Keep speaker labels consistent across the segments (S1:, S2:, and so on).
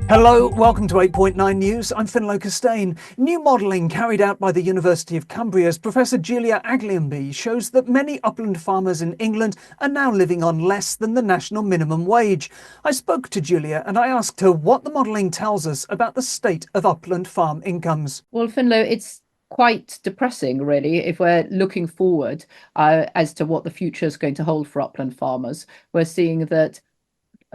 S1: Hello, welcome to 8.9 News. I'm Finlo Costain. New modelling carried out by the University of Cumbria's Professor Aglionby shows that many upland farmers in England are now living on less than the national minimum wage. I spoke to Julia and I asked her what the modelling tells us about the state of upland farm incomes.
S2: Well, Finlo, it's quite depressing, really, if we're looking forward as to what the future is going to hold for upland farmers. We're seeing that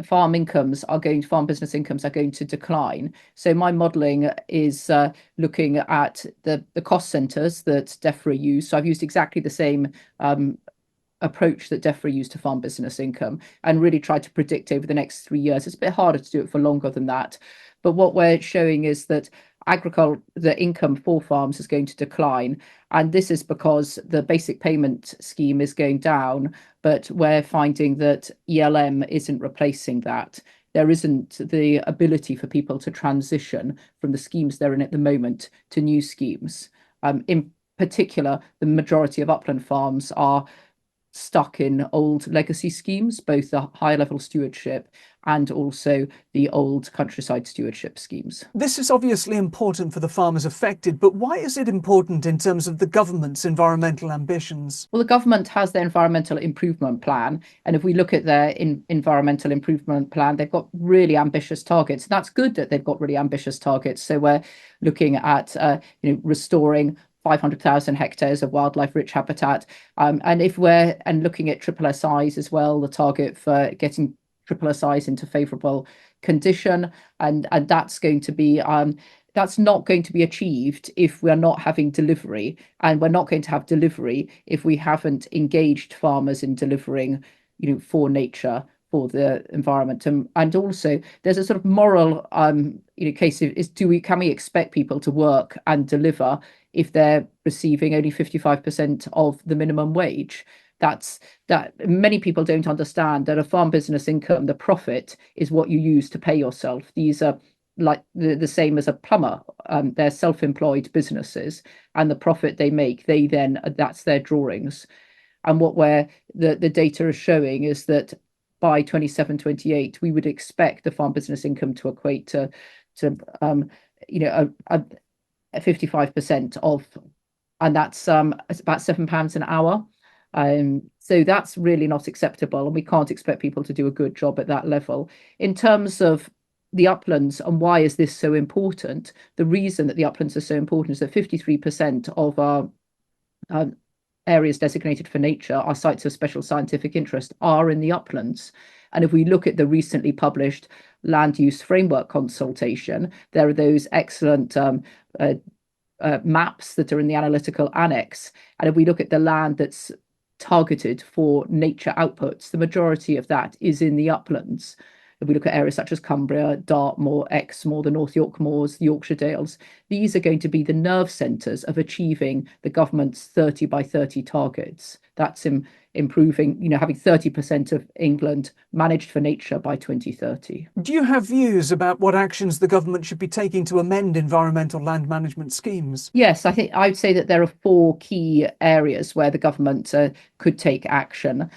S2: farm business incomes are going to decline. So my modelling is looking at the cost centres that DEFRA use. So I've used exactly the same approach that DEFRA used to farm business income and really tried to predict over the next 3 years. It's a bit harder to do it for longer than that. But what we're showing is that the income for farms is going to decline. And this is because the basic payment scheme is going down, but we're finding that ELM isn't replacing that. There isn't the ability for people to transition from the schemes they're in at the moment to new schemes. In particular, the majority of upland farms are stuck in old legacy schemes, both the high level stewardship and also the old countryside stewardship schemes.
S1: This is obviously important for the farmers affected, but why is it important in terms of the government's environmental ambitions?
S2: Well, the government has their environmental improvement plan. And if we look at their environmental improvement plan, they've got really ambitious targets. And that's good that they've got really ambitious targets. So we're looking at restoring 500,000 hectares of wildlife rich habitat. And looking at triple SIs as well, the target for getting triple SIs into favourable condition. And that's going to be that's not going to be achieved if we're not having delivery. And we're not going to have delivery if we haven't engaged farmers in delivering, for nature, for the environment. And also there's a sort of moral case of can we expect people to work and deliver if they're receiving only 55% of the minimum wage? That many people don't understand that a farm business income, the profit is what you use to pay yourself. These are like the same as a plumber. They're self-employed businesses, and the profit they make, that's their drawings. And the data is showing is that by 27, 28, we would expect the farm business income to equate to 55% of, and that's about £7 an hour. So that's really not acceptable, and we can't expect people to do a good job at that level. In terms of the uplands and why is this so important, the reason that the uplands are so important is that 53% of our areas designated for nature, our sites of special scientific interest, are in the uplands. And if we look at the recently published land use framework consultation, there are those excellent maps that are in the analytical annex. And if we look at the land that's targeted for nature outputs, the majority of that is in the uplands. If we look at areas such as Cumbria, Dartmoor, Exmoor, the North York Moors, the Yorkshire Dales, these are going to be the nerve centres of achieving the government's 30 by 30 targets. That's improving, having 30% of England managed for nature by 2030.
S1: Do you have views about what actions the government should be taking to amend environmental land management schemes?
S2: Yes, I think I'd say that there are four key areas where the government could take action.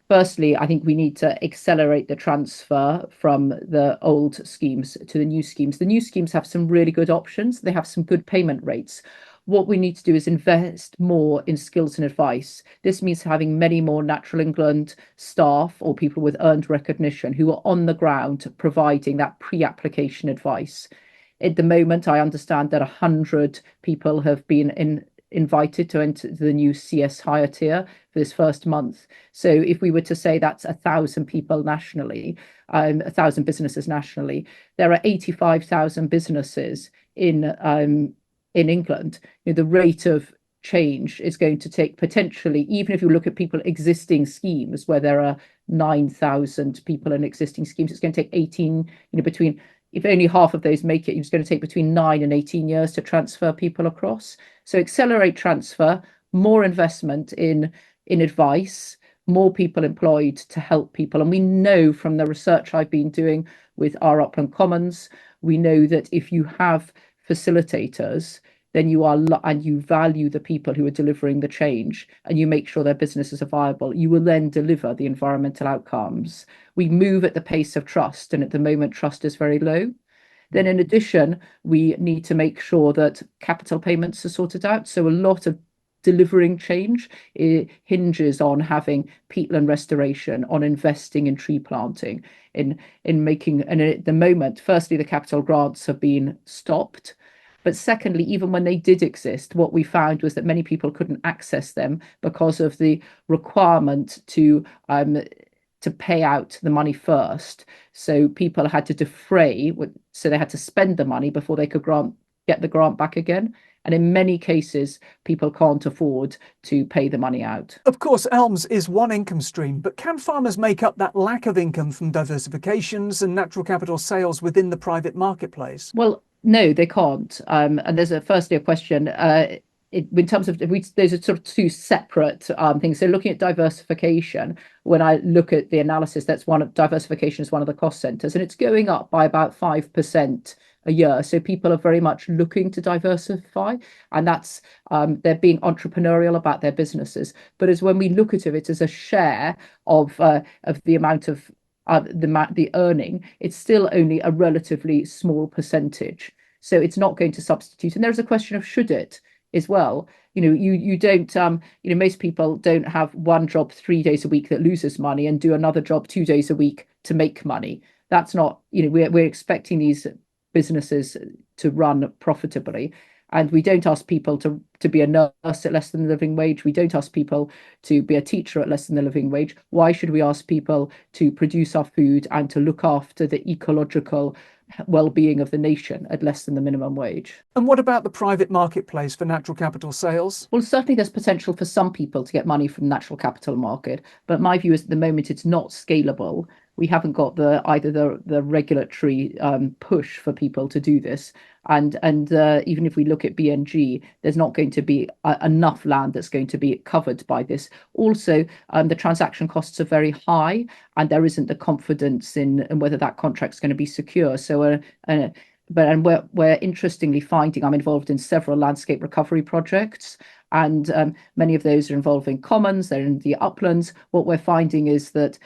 S2: Firstly, I think we need to accelerate the transfer from the old schemes to the new schemes. The new schemes have some really good options. They have some good payment rates. What we need to do is invest more in skills and advice. This means having many more Natural England staff or people with earned recognition who are on the ground providing that pre-application advice. At the moment, I understand that 100 people have been invited to enter the new CS higher tier for this first month. So if we were to say that's 1,000 people nationally, 1,000 businesses nationally, there are 85,000 businesses in England. The rate of change is going to take potentially, even if you look at people existing schemes where there are 9,000 people in existing schemes, it's going to take 18, if only half of those make it, it's going to take between 9 and 18 years to transfer people across. So accelerate transfer, more investment in advice, more people employed to help people. And we know from the research I've been doing with our Upland Commons, we know that if you have facilitators, then you value the people who are delivering the change and you make sure their businesses are viable, you will then deliver the environmental outcomes. We move at the pace of trust, and at the moment trust is very low. Then in addition, we need to make sure that capital payments are sorted out. So a lot of delivering change hinges on having peatland restoration, on investing in tree planting, in making, and at the moment, firstly, the capital grants have been stopped. But secondly, even when they did exist, what we found was that many people couldn't access them because of the requirement to pay out the money first. So people had to defray, so they had to spend the money before they could get the grant back again. And in many cases, people can't afford to pay the money out.
S1: Of course, elms is one income stream, but can farmers make up that lack of income from diversifications and natural capital sales within the private marketplace?
S2: Well, no, they can't. And there's firstly a question. In terms of those are sort of two separate things. So looking at diversification, when I look at the analysis, diversification is one of the cost centers, and it's going up by about 5% a year. So people are very much looking to diversify, and that's they're being entrepreneurial about their businesses. But as when we look at it as a share of the amount of the earning, it's still only a relatively small percentage. So it's not going to substitute. And there's a question of should it as well. You don't most people don't have one job 3 days a week that loses money and do another job 2 days a week to make money. That's not, we're expecting these businesses to run profitably. And we don't ask people to be a nurse at less than the living wage. We don't ask people to be a teacher at less than the living wage. Why should we ask people to produce our food and to look after the ecological well-being of the nation at less than the minimum wage?
S1: And what about the private marketplace for natural capital sales?
S2: Well, certainly there's potential for some people to get money from the natural capital market, but my view is at the moment it's not scalable. We haven't got either the regulatory push for people to do this, and even if we look at BNG, there's not going to be enough land that's going to be covered by this. Also, the transaction costs are very high, and there isn't the confidence in whether that contract's going to be secure. So, we're interestingly finding, I'm involved in several landscape recovery projects, and many of those are involving commons, they're in the uplands. What we're finding is that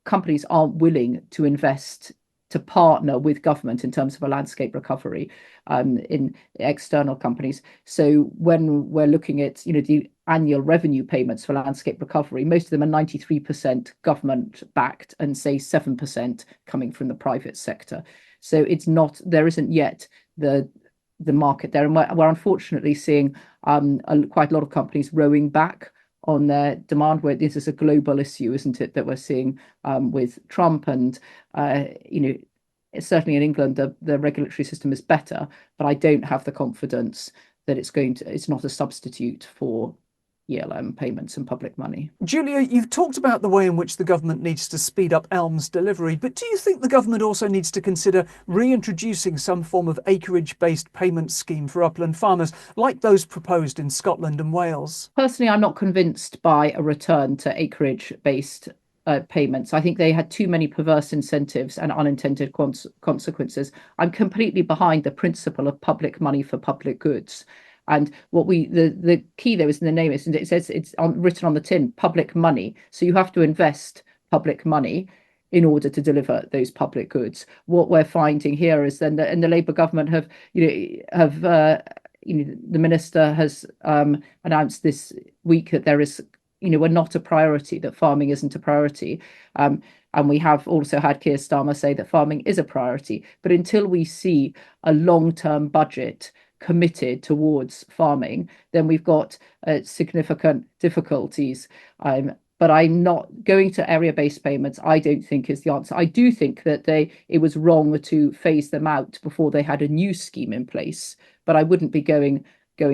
S2: companies aren't willing to invest, to partner with government in terms of a landscape recovery in external companies. So when we're looking at the annual revenue payments for landscape recovery, most of them are 93% government backed and say 7% coming from the private sector. So there isn't yet the market there, and we're unfortunately seeing quite a lot of companies rowing back on their demand, where this is a global issue, isn't it, that we're seeing with Trump, and certainly in England the regulatory system is better, but I don't have the confidence that it's not a substitute for ELM payments and public money.
S1: Julia, you've talked about the way in which the government needs to speed up elms delivery, but do you think the government also needs to consider reintroducing some form of acreage-based payment scheme for upland farmers, like those proposed in Scotland and Wales?
S2: Personally, I'm not convinced by a return to acreage-based payments. I think they had too many perverse incentives and unintended consequences. I'm completely behind the principle of public money for public goods. And the key there is in the name, it says it's written on the tin, public money. So you have to invest public money in order to deliver those public goods. What we're finding here is then and the Labour government the minister has announced this week that there is, we're not a priority, that farming isn't a priority. And we have also had Keir Starmer say that farming is a priority. But until we see a long-term budget committed towards farming, then we've got significant difficulties. But I'm not going to area-based payments. I don't think is the answer. I do think that it was wrong to phase them out before they had a new scheme in place, but I wouldn't be going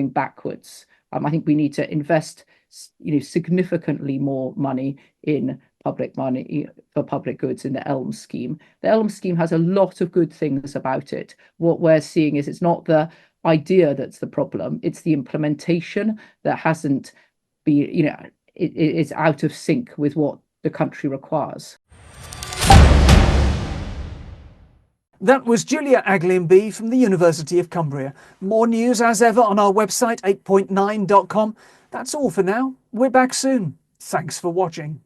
S2: backwards. I think we need to invest significantly more money in public money for public goods in the ELM scheme. The ELM scheme has a lot of good things about it. What we're seeing is it's not the idea that's the problem, it's the implementation that hasn't been, it's out of sync with what the country requires.
S1: That was Julia Aglionby from the University of Cumbria. More news as ever on our website 8.9.com. That's all for now. We're back soon. Thanks for watching.